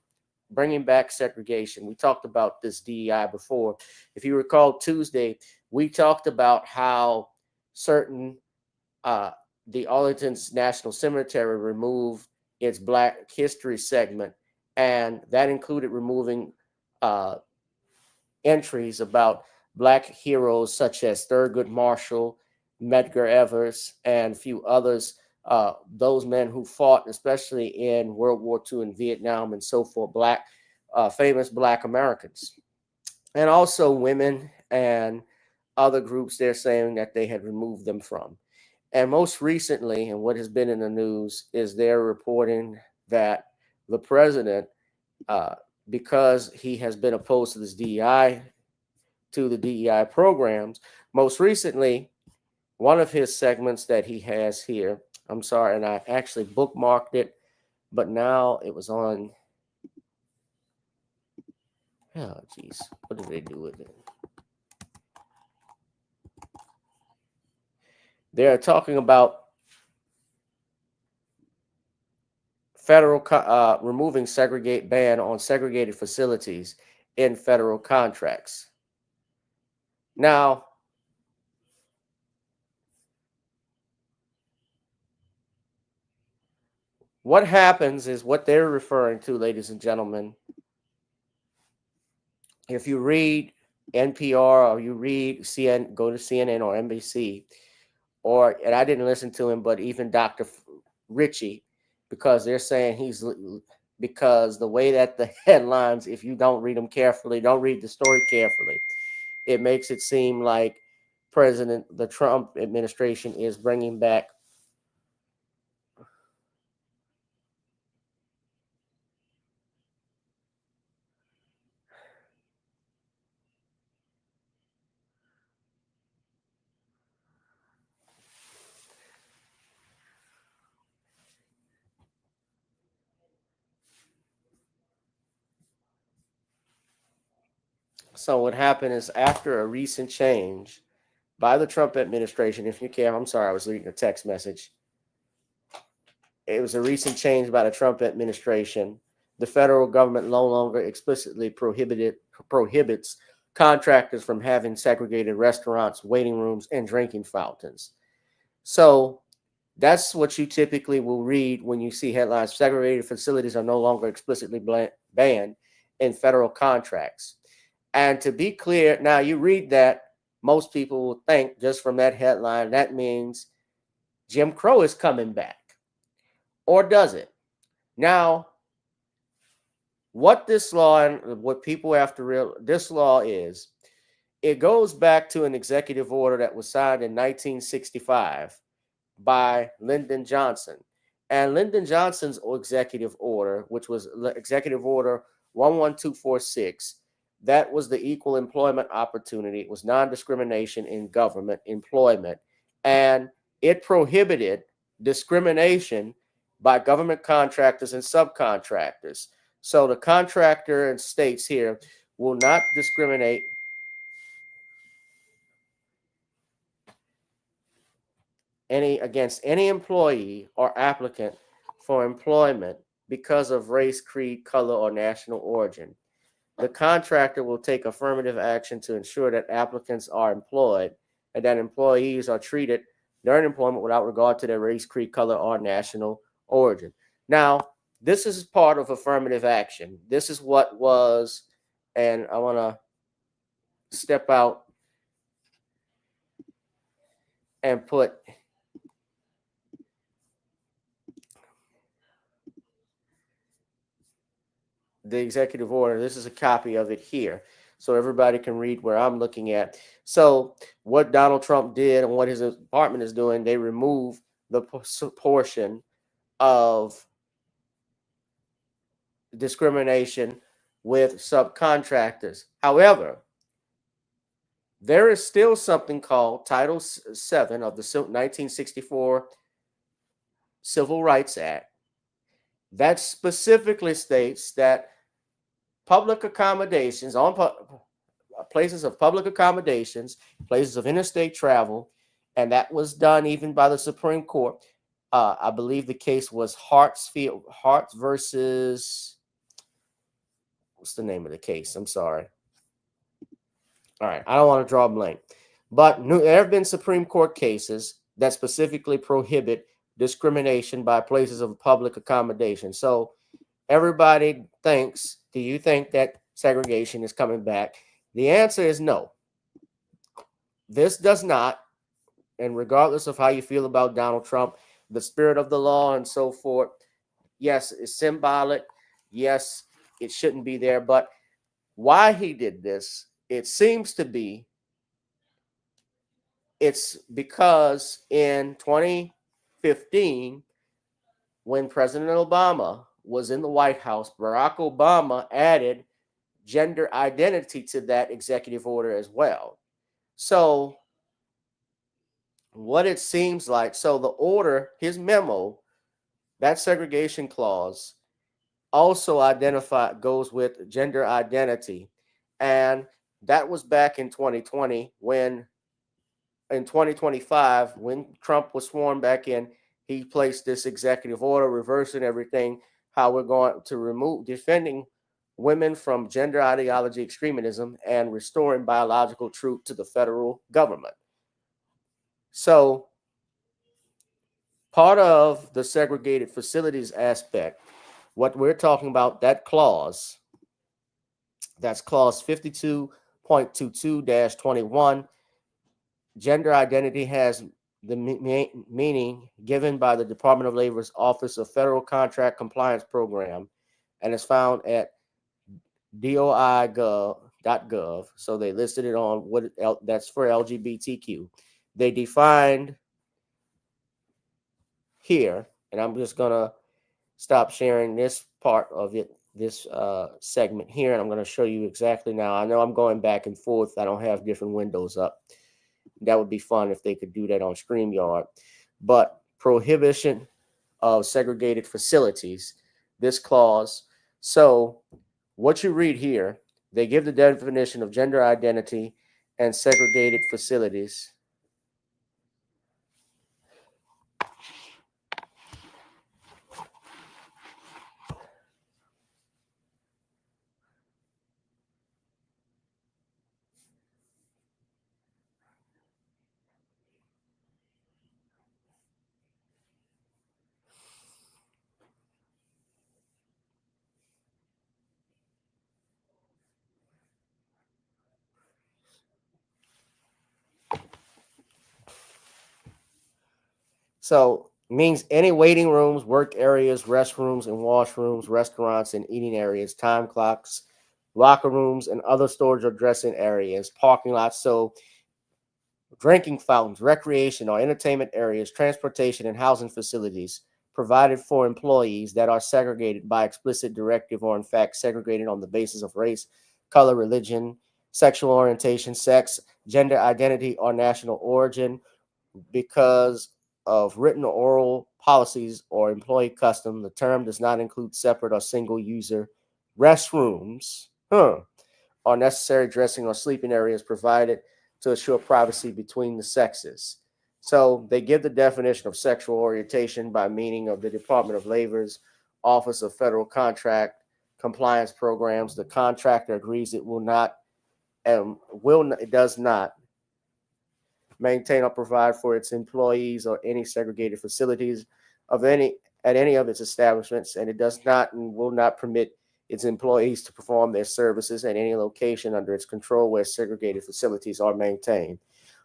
bringing back segregation. We talked about this DEI before. If you recall Tuesday, we talked about how certain, the Arlington's National Cemetery removed its Black History segment, and that included removing entries about Black heroes such as Thurgood Marshall, Medgar Evers, and a few others, those men who fought, especially in World War II and Vietnam and so forth, famous Black Americans. And also women and other groups they're saying that they had removed them from. And most recently, and what has been in the news, is they're reporting that the president, because he has been opposed to this DEI, to the DEI programs, most recently, one of his segments that he has here, I'm sorry, and I actually bookmarked it, but now it was on, oh, geez, what did they do with it? They're talking about federal removing ban on segregated facilities in federal contracts. Now, what happens is what they're referring to, ladies and gentlemen. If you read NPR or you read go to CNN or NBC, and I didn't listen to him, but even Dr. Ritchie, because they're saying because the way that the headlines, if you don't read them carefully, don't read the story carefully, it makes it seem like the Trump administration is bringing back So what happened is, after a recent change by the Trump administration, if you care, I'm sorry, I was reading a text message. It was a recent change by the Trump administration. The federal government no longer explicitly prohibits contractors from having segregated restaurants, waiting rooms, and drinking fountains. So that's what you typically will read when you see headlines. Segregated facilities are no longer explicitly banned in federal contracts. And to be clear, now you read that, most people will think just from that headline, that means Jim Crow is coming back. Or does it? Now, what this law and what people have to realize, this law is, it goes back to an executive order that was signed in 1965 by Lyndon Johnson. And Lyndon Johnson's executive order, which was Executive Order 11246, that was the equal employment opportunity. It was non-discrimination in government employment. And it prohibited discrimination by government contractors and subcontractors. So the contractor and states here will not discriminate against any employee or applicant for employment because of race, creed, color, or national origin. The contractor will take affirmative action to ensure that applicants are employed and that employees are treated during employment without regard to their race, creed, color, or national origin. Now, this is part of affirmative action. This is what was, and I want to step out and put the executive order. This is a copy of it here. so everybody can read where I'm looking at. So what Donald Trump did and what his department is doing, they remove the portion of discrimination with subcontractors. However, there is still something called Title VII of the 1964 Civil Rights Act that specifically states that public accommodations on places of public accommodations, places of interstate travel, and that was done even by the Supreme Court. I believe the case was Hart versus, what's the name of the case? I'm sorry. All right, I don't want to draw a blank, but there have been Supreme Court cases that specifically prohibit discrimination by places of public accommodation. So everybody thinks, do you think that segregation is coming back? The answer is no. This does not. And regardless of how you feel about Donald Trump, the spirit of the law and so forth, yes, it's symbolic. Yes, it shouldn't be there. But why he did this, it seems to be, it's because in 2015, when President Obama was in the White House, Barack Obama added gender identity to that executive order as well. So what it seems like, so the order, his memo, that segregation clause also goes with gender identity. And that was back in 2020 when, in 2025, when Trump was sworn back in, he placed this executive order reversing everything, how we're going to remove, defending women from gender ideology extremism and restoring biological truth to the federal government. So part of the segregated facilities aspect, what we're talking about, that clause, that's clause 52.22-21, gender identity has the meaning given by the Department of Labor's Office of Federal Contract Compliance Program, and is found at doi.gov. So they listed it on what that's for LGBTQ. They defined here, and I'm just gonna stop sharing this part of it, this segment here, and I'm going to show you exactly now. I know I'm going back and forth. I don't have different windows up. That would be fun if they could do that on StreamYard. But prohibition of segregated facilities, this clause. So what you read here, they give the definition of gender identity and segregated facilities. So means any waiting rooms, work areas, restrooms and washrooms, restaurants and eating areas, time clocks, locker rooms and other storage or dressing areas, parking lots. So drinking fountains, recreation or entertainment areas, transportation and housing facilities provided for employees that are segregated by explicit directive or in fact segregated on the basis of race, color, religion, sexual orientation, sex, gender identity, or national origin because of written or oral policies or employee custom. The term does not include separate or single user restrooms or necessary dressing or sleeping areas provided to assure privacy between the sexes. So they give the definition of sexual orientation by meaning of the Department of Labor's Office of Federal Contract Compliance Programs. The contractor agrees it will not it does not maintain or provide for its employees or any segregated facilities at any of its establishments, and it does not and will not permit its employees to perform their services at any location under its control where segregated facilities are maintained.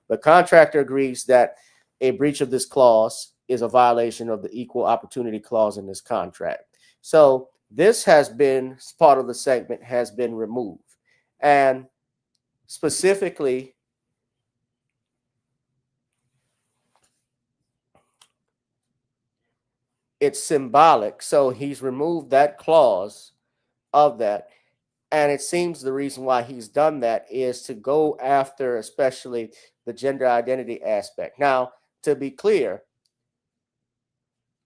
The contractor agrees that a breach of this clause is a violation of the equal opportunity clause in this contract. So this has been part of the segment has been removed. And specifically it's symbolic. So he's removed that clause of that. And it seems the reason why he's done that is to go after especially the gender identity aspect. Now, to be clear,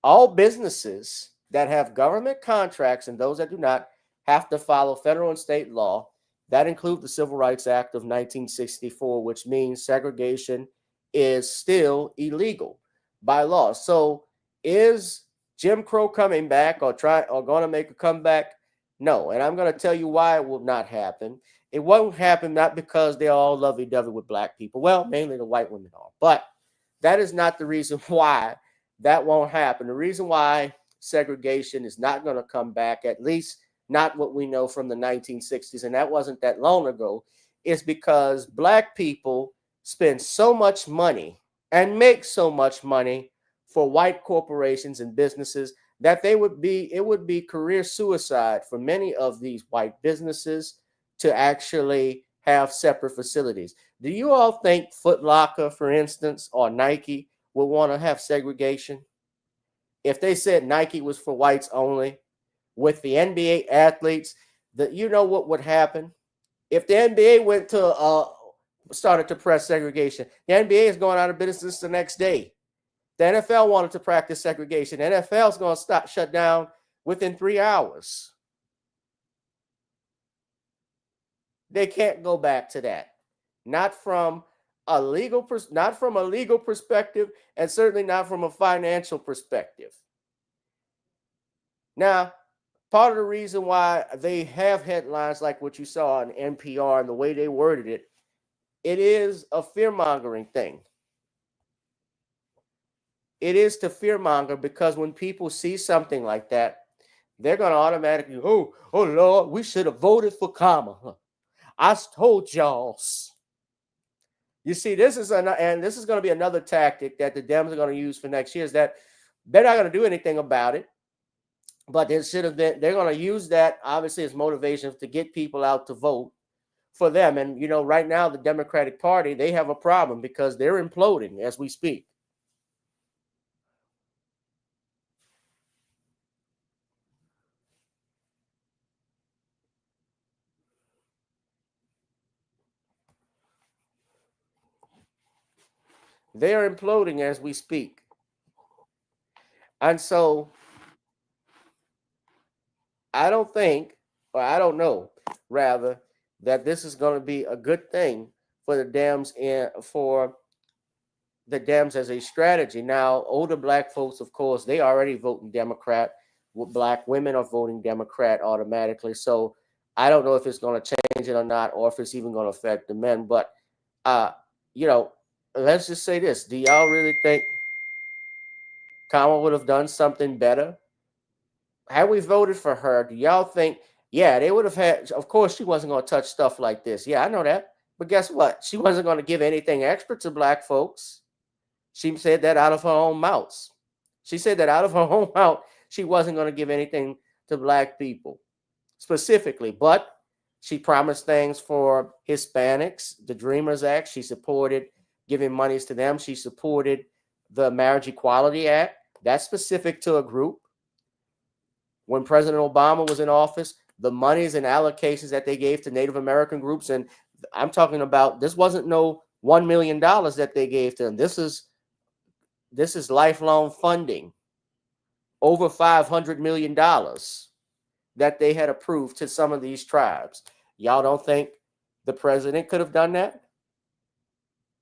all businesses that have government contracts and those that do not have to follow federal and state law. That includes the Civil Rights Act of 1964, which means segregation is still illegal by law. So is Jim Crow coming back or going to make a comeback? No. And I'm going to tell you why it will not happen. It won't happen not because they're all lovey-dovey with black people. Well, mainly the white women are. But that is not the reason why that won't happen. The reason why segregation is not going to come back, at least not what we know from the 1960s, and that wasn't that long ago, is because black people spend so much money and make so much money for white corporations and businesses that it would be career suicide for many of these white businesses to actually have separate facilities. Do you all think Foot Locker, for instance, or Nike would want to have segregation? If they said Nike was for whites only, with the NBA athletes, you know what would happen? If the NBA started to press segregation, the NBA is going out of business the next day. The NFL wanted to practice segregation. The NFL is going to shut down within 3 hours. They can't go back to that. Not from a legal perspective, and certainly not from a financial perspective. Now, part of the reason why they have headlines like what you saw on NPR and the way they worded it, it is a fear-mongering thing. It is to fear-monger because when people see something like that, they're going to automatically, oh Lord, we should have voted for Kamala. I told y'all. You see, this is going to be another tactic that the Dems are going to use for next year, is that they're not going to do anything about it. But they're going to use that, obviously, as motivation to get people out to vote for them. And, you know, right now, the Democratic Party, they have a problem because they're imploding as we speak. They are imploding as we speak. And so I don't know, rather, that this is going to be a good thing for the Dems as a strategy. Now, older black folks, of course, they already voting Democrat. Black women are voting Democrat automatically. So I don't know if it's going to change it or not, or if it's even going to affect the men. But, you know, let's just say this. Do y'all really think Kamala would have done something better? Had we voted for her, do y'all think, yeah, they would have had, of course, she wasn't going to touch stuff like this. Yeah, I know that. But guess what? She wasn't going to give anything extra to black folks. She said that out of her own mouth. She said that out of her own mouth, she wasn't going to give anything to black people specifically. But she promised things for Hispanics, the Dreamers Act. She supported giving monies to them. She supported the Marriage Equality Act. That's specific to a group. When President Obama was in office, the monies and allocations that they gave to Native American groups, and I'm talking about, this wasn't no $1 million that they gave to them. This is lifelong funding, over $500 million that they had approved to some of these tribes. Y'all don't think the president could have done that?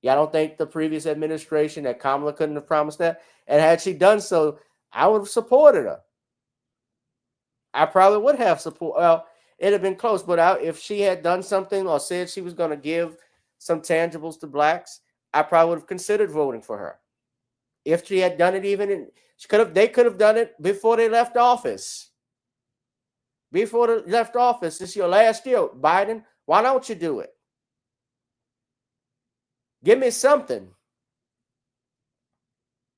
Y'all don't think the previous administration, that Kamala couldn't have promised that? And had she done so, I would have supported her. I probably would have support. Well, it'd have been close, but if she had done something or said she was going to give some tangibles to blacks, I probably would have considered voting for her. If she had done it, they could have done it before they left office. Before they left office, this is your last year, Biden. Why don't you do it? Give me something.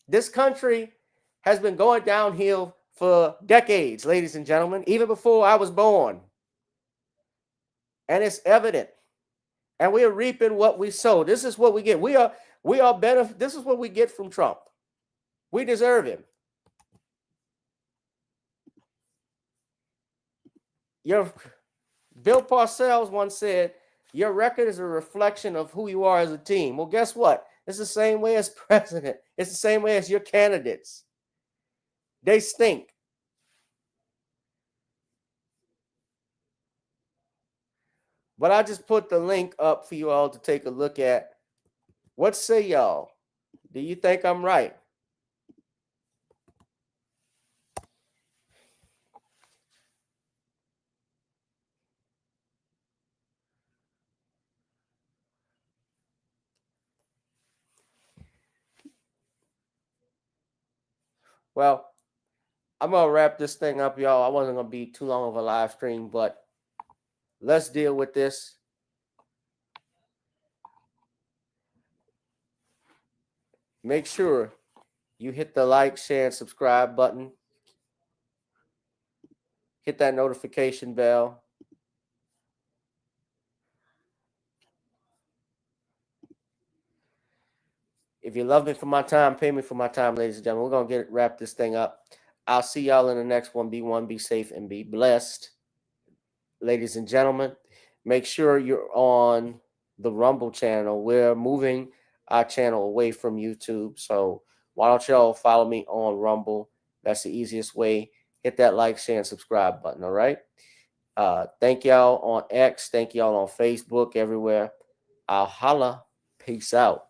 This country has been going downhill for decades, ladies and gentlemen, even before I was born. And it's evident. and we are reaping what we sow. This is what we get. We are benefit. This is what we get from Trump. We deserve him. Bill Parcells once said, your record is a reflection of who you are as a team. Well, guess what? It's the same way as president. It's the same way as your candidates. They stink. But I just put the link up for you all to take a look at. What say y'all? Do you think I'm right? Well, I'm going to wrap this thing up, y'all. I wasn't going to be too long of a live stream, but let's deal with this. Make sure you hit the like, share, and subscribe button. Hit that notification bell. If you love me for my time, pay me for my time, ladies and gentlemen. We're going to wrap this thing up. I'll see y'all in the next one. Be one, be safe, and be blessed. Ladies and gentlemen, make sure you're on the Rumble channel. We're moving our channel away from YouTube. So why don't y'all follow me on Rumble? That's the easiest way. Hit that like, share, and subscribe button, all right? Thank y'all on X. Thank y'all on Facebook, everywhere. I'll holla. Peace out.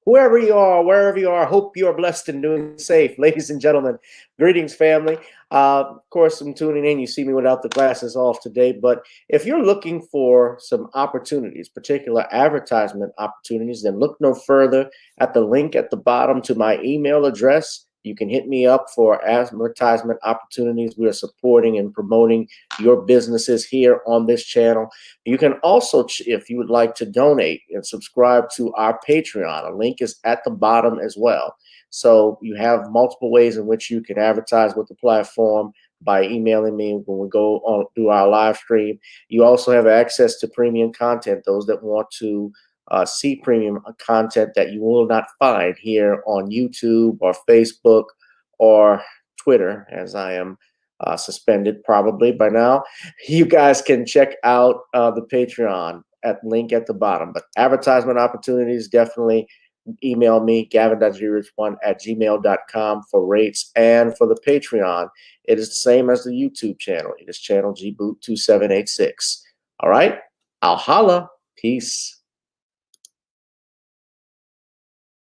Whoever you are, wherever you are, hope you are blessed and doing safe. Ladies and gentlemen, greetings, family. Of course, I'm tuning in. You see me without the glasses off today. But if you're looking for some opportunities, particular advertisement opportunities, then look no further at the link at the bottom to my email address. You can hit me up for advertisement opportunities. We are supporting and promoting your businesses here on this channel. You can also, if you would like to donate and subscribe to our Patreon, a link is at the bottom as well. So you have multiple ways in which you can advertise with the platform by emailing me when we go on through our live stream. You also have access to premium content, those that want to see premium content that you will not find here on YouTube or Facebook or Twitter, as I am suspended probably by now. You guys can check out the Patreon at link at the bottom. But advertisement opportunities, definitely email me, gavin.grich1@gmail.com for rates. And for the Patreon, it is the same as the YouTube channel. It is channel GBoot2786. All right, I'll holla. Peace.